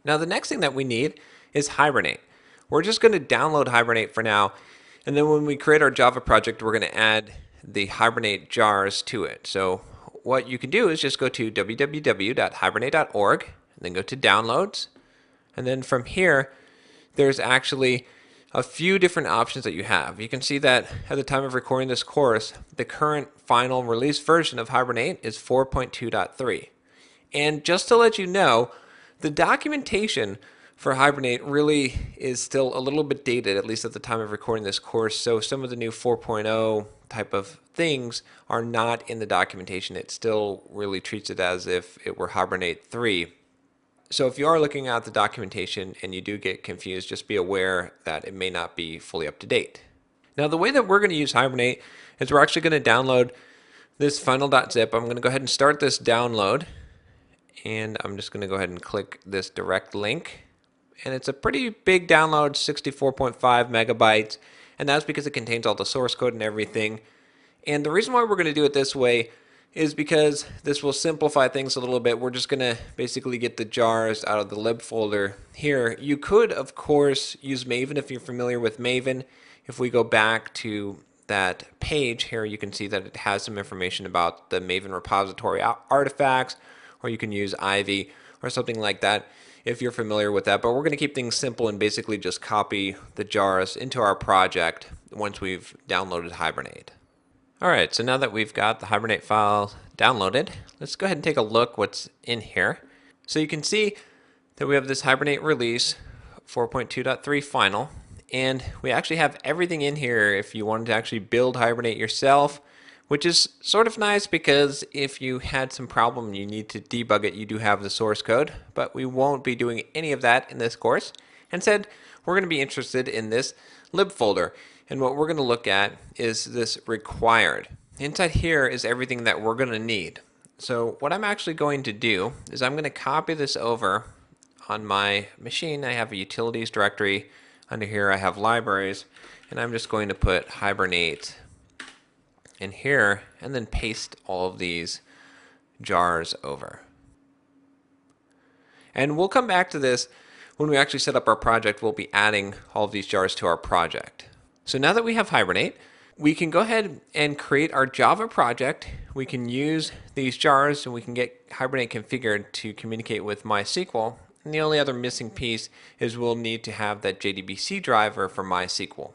Now the next thing that we need is Hibernate. We're just going to download Hibernate for now, and then when we create our Java project, we're going to add the Hibernate jars to it. So what you can do is just go to www.hibernate.org, and then go to Downloads, and then from here, there's actually a few different options that you have. You can see that at the time of recording this course, the current final release version of Hibernate is 4.2.3. And just to let you know, the documentation for Hibernate really is still a little bit dated, at least at the time of recording this course. So some of the new 4.0 type of things are not in the documentation. It still really treats it as if it were Hibernate 3. So if you are looking at the documentation and you do get confused, just be aware that it may not be fully up to date. Now the way that we're going to use Hibernate is we're actually going to download this final.zip. I'm going to go ahead and start this download, and I'm just going to go ahead and click this direct link. And it's a pretty big download, 64.5 megabytes, and that's because it contains all the source code and everything. And the reason why we're going to do it this way is because this will simplify things a little bit. We're just going to basically get the jars out of the lib folder here. You could, of course, use Maven if you're familiar with Maven. If we go back to that page here, you can see that it has some information about the Maven repository artifacts, or you can use Ivy or something like that if you're familiar with that. But we're going to keep things simple and basically just copy the jars into our project once we've downloaded Hibernate. Alright, so now that we've got the Hibernate file downloaded, let's go ahead and take a look what's in here. So you can see that we have this Hibernate release 4.2.3 final, and we actually have everything in here if you wanted to actually build Hibernate yourself, which is sort of nice because if you had some problem and you need to debug it, you do have the source code, but we won't be doing any of that in this course. Instead, we're going to be interested in this lib folder. And what we're going to look at is this required. Inside here is everything that we're going to need. So what I'm actually going to do is I'm going to copy this over on my machine. I have a utilities directory. Under here I have libraries. And I'm just going to put Hibernate in here and then paste all of these jars over. And we'll come back to this when we actually set up our project. We'll be adding all of these jars to our project. So now that we have Hibernate, we can go ahead and create our Java project. We can use these jars and we can get Hibernate configured to communicate with MySQL. And the only other missing piece is we'll need to have that JDBC driver for MySQL.